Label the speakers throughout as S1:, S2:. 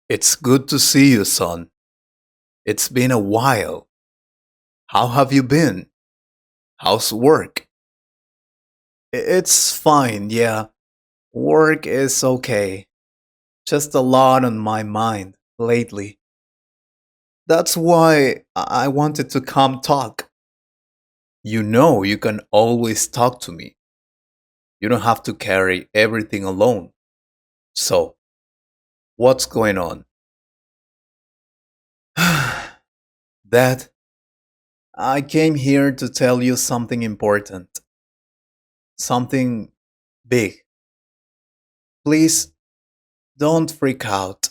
S1: It's good to see you, son. It's been a while. How have you been? How's work? It's fine, yeah. Work is okay. Just a lot on my mind lately. That's why I wanted to come talk. You know you can always talk to me. You don't have to carry everything alone. So, what's going on? Dad, I came here to tell you something important. Something big. Please don't freak out.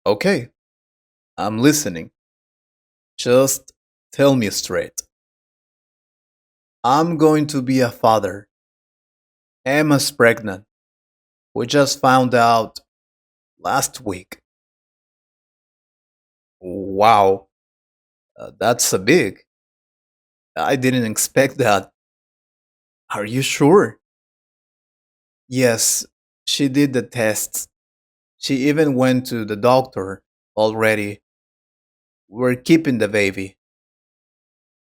S1: Okay, I'm listening. Just tell me straight. I'm going to be a father. Emma's pregnant. We just found out last week. Wow, that's a big. I didn't expect that. Are you sure? Yes, she did the tests. She even went to the doctor already. We're keeping the baby.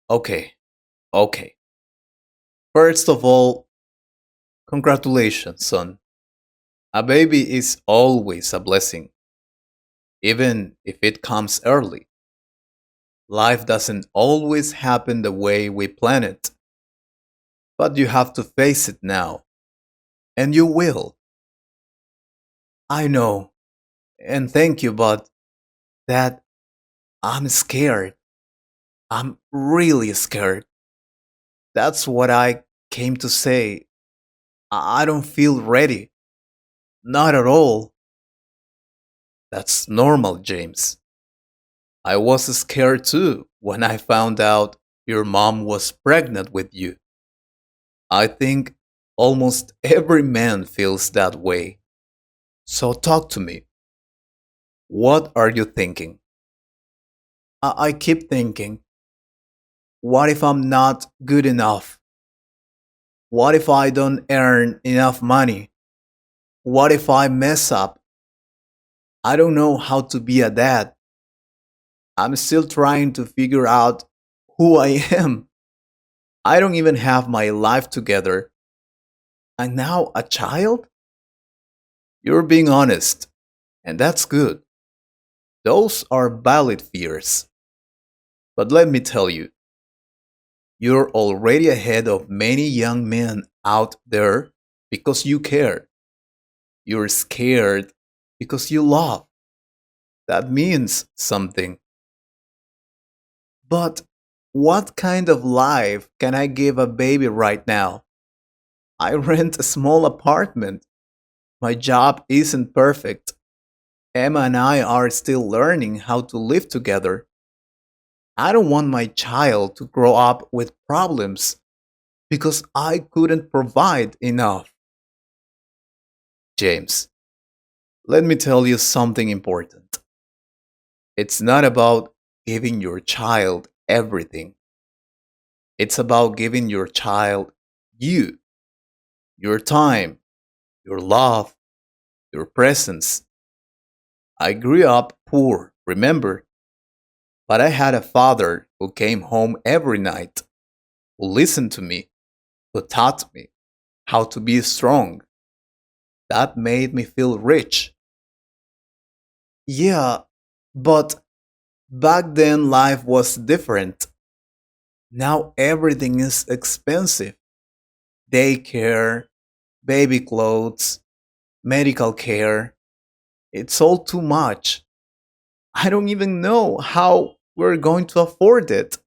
S1: Okay, okay. First of all, congratulations, son. A baby is always a blessing, even if it comes early. Life doesn't always happen the way we plan it, but you have to face it now, and you will. I know, and thank you, but that I'm scared. I'm really scared. That's what I came to say. I don't feel ready. Not at all. That's normal, James. I was scared too when I found out your mom was pregnant with you. I think almost every man feels that way. So talk to me. What are you thinking? I keep thinking, what if I'm not good enough? What if I don't earn enough money? What if I mess up? I don't know how to be a dad. I'm still trying to figure out who I am. I don't even have my life together. And now a child? You're being honest, and that's good. Those are valid fears. But let me tell you, you're already ahead of many young men out there because you care. You're scared because you love. That means something. But what kind of life can I give a baby right now? I rent a small apartment. My job isn't perfect. Emma and I are still learning how to live together. I don't want my child to grow up with problems because I couldn't provide enough. James, let me tell you something important. It's not about giving your child everything, it's about giving your child you, your time, your love, your presence. I grew up poor, remember? But I had a father who came home every night, who listened to me, who taught me how to be strong. That made me feel rich. Yeah, but back then life was different. Now everything is expensive: daycare, baby clothes, medical care. It's all too much. I don't even know how we're going to afford it.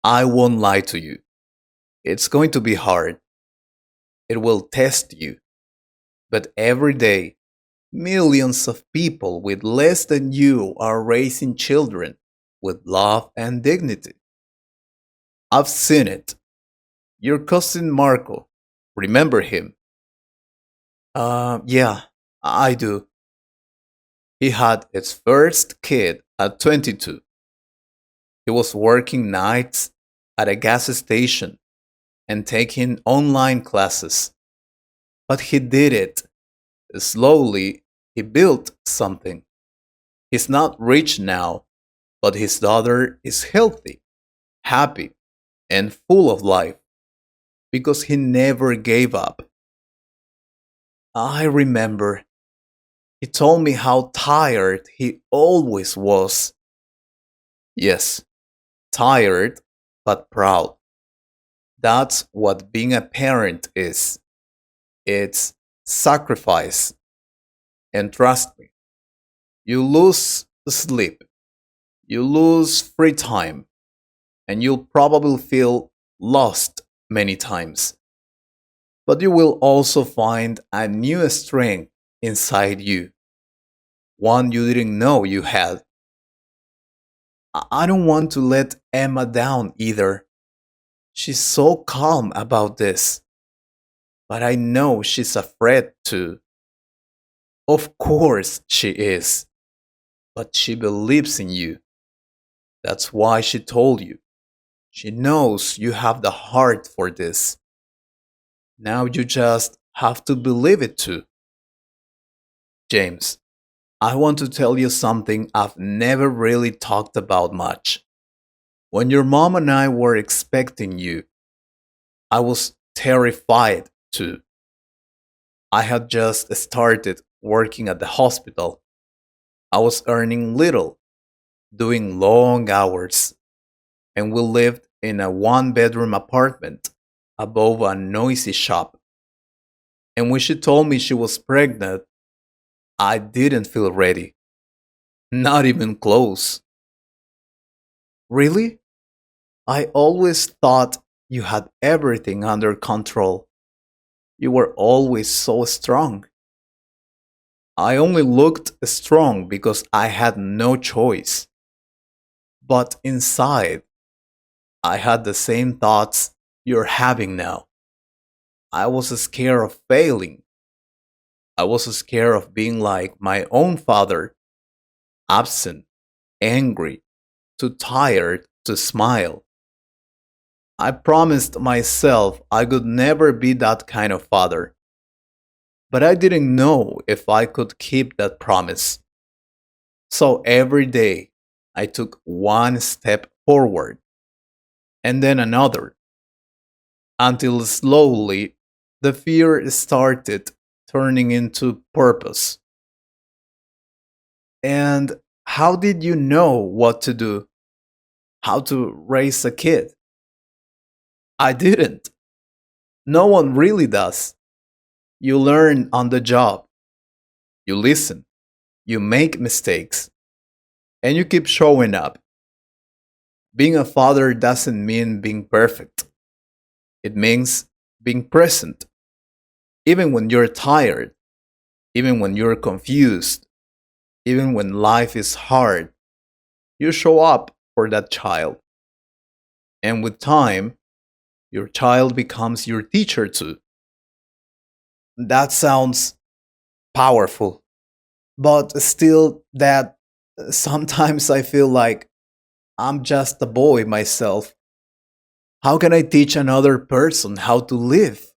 S1: I won't lie to you. It's going to be hard. It will test you. But every day, millions of people with less than you are raising children with love and dignity. I've seen it. Your cousin Marco. Remember him? Yeah, I do. He had his first kid at 22. He was working nights at a gas station and taking online classes. But he did it. Slowly, he built something. He's not rich now, but his daughter is healthy, happy, and full of life because he never gave up. I remember he told me how tired he always was. Yes, tired, but proud. That's what being a parent is. It's sacrifice. And trust me, you lose sleep, you lose free time, and you'll probably feel lost many times. But you will also find a new strength inside you, one you didn't know you had. I don't want to let Emma down either. She's so calm about this, but I know she's afraid too. Of course she is, but she believes in you. That's why she told you. She knows you have the heart for this. Now you just have to believe it too. James, I want to tell you something I've never really talked about much. When your mom and I were expecting you, I was terrified too. I had just started working at the hospital. I was earning little, doing long hours, and we lived in a one-bedroom apartment above a noisy shop. And when she told me she was pregnant, I didn't feel ready. Not even close. Really? I always thought you had everything under control. You were always so strong. I only looked strong because I had no choice. But inside, I had the same thoughts you're having now. I was scared of failing. I was scared of being like my own father, absent, angry, too tired to smile. I promised myself I could never be that kind of father, but I didn't know if I could keep that promise. So every day, I took one step forward and then another until slowly the fear started turning into purpose. And how did you know what to do? How to raise a kid? I didn't. No one really does. You learn on the job, you listen, you make mistakes, and you keep showing up. Being a father doesn't mean being perfect, it means being present, even when you're tired, even when you're confused, even when life is hard. You show up for that child. And with time, your child becomes your teacher too. That sounds powerful, but still, that sometimes I feel like I'm just a boy myself. How can I teach another person how to live?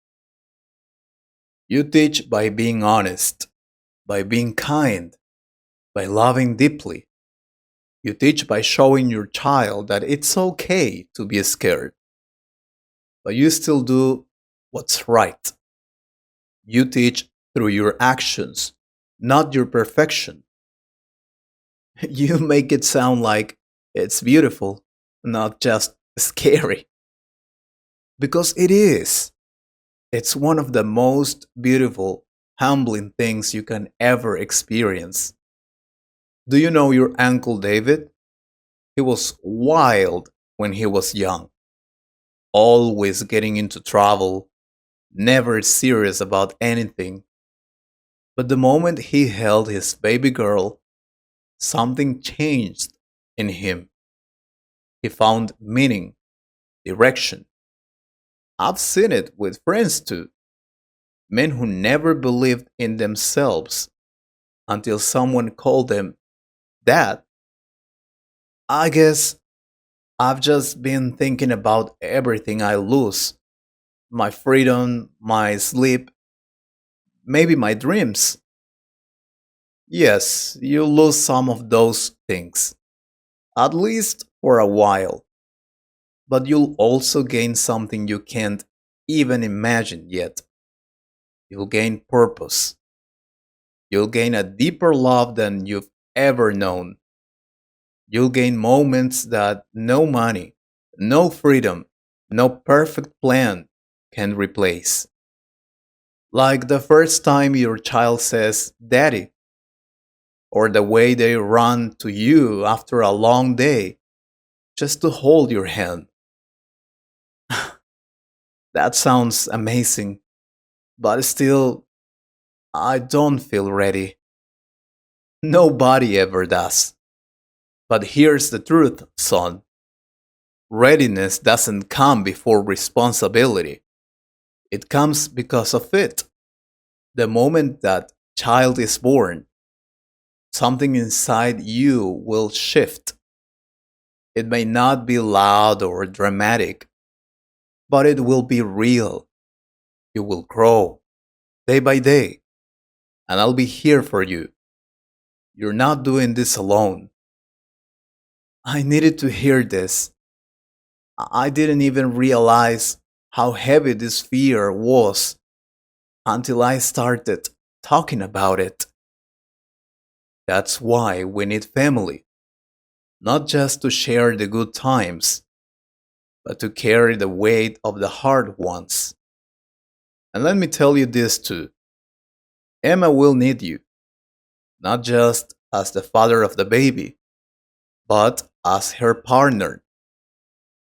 S1: You teach by being honest, by being kind, by loving deeply. You teach by showing your child that it's okay to be scared, but you still do what's right. You teach through your actions, not your perfection. You make it sound like it's beautiful, not just scary. Because it is. It's one of the most beautiful, humbling things you can ever experience. Do you know your Uncle David? He was wild when he was young, always getting into trouble, never serious about anything. But the moment he held his baby girl, something changed in him. He found meaning, direction. I've seen it with friends too, men who never believed in themselves until someone called them dad. I guess I've just been thinking about everything I lose, my freedom, my sleep, maybe my dreams. Yes, you lose some of those things, at least for a while, but you'll also gain something you can't even imagine yet. You'll gain purpose. You'll gain a deeper love than you've ever known. You'll gain moments that no money, no freedom, no perfect plan can replace. Like the first time your child says, Daddy, or the way they run to you after a long day just to hold your hand. That sounds amazing, but still, I don't feel ready. Nobody ever does. But here's the truth, son. Readiness doesn't come before responsibility. It comes because of it. The moment that child is born, something inside you will shift. It may not be loud or dramatic, but it will be real. You will grow day by day, and I'll be here for you. You're not doing this alone. I needed to hear this. I didn't even realize how heavy this fear was until I started talking about it. That's why we need family, not just to share the good times, but to carry the weight of the hard ones. And let me tell you this too, Emma will need you, not just as the father of the baby, but as her partner.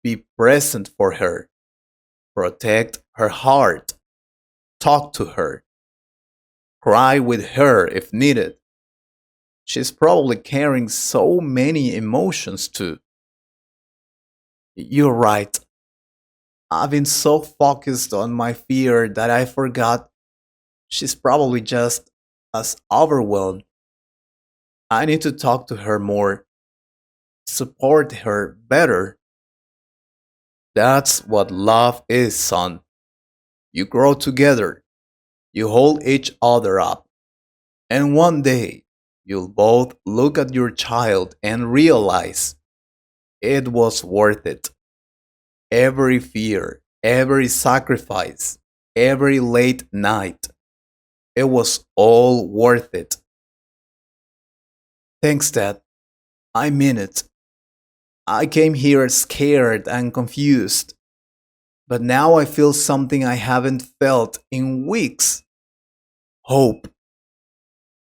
S1: Be present for her, protect her heart, talk to her, cry with her if needed. She's probably carrying so many emotions too. You're right. I've been so focused on my fear that I forgot she's probably just as overwhelmed. I need to talk to her more, support her better. That's what love is, son. You grow together, you hold each other up, and one day you'll both look at your child and realize it was worth it. Every fear, every sacrifice, every late night, it was all worth it. Thanks, Dad. I mean it. I came here scared and confused, but now I feel something I haven't felt in weeks. Hope.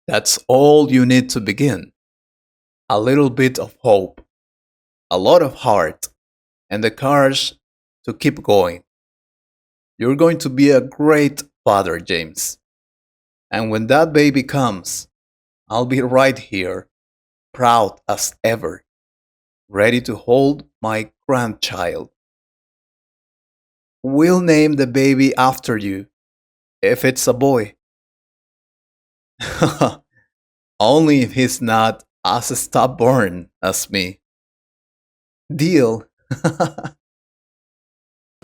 S1: That's all you need to begin. A little bit of hope, a lot of heart, and the courage to keep going. You're going to be a great father, James. And when that baby comes, I'll be right here, proud as ever, ready to hold my grandchild. We'll name the baby after you, if it's a boy. Only if he's not as stubborn as me. Deal.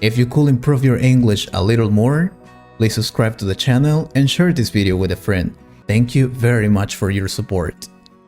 S1: If you could improve your English a little more, please subscribe to the channel and share this video with a friend. Thank you very much for your support.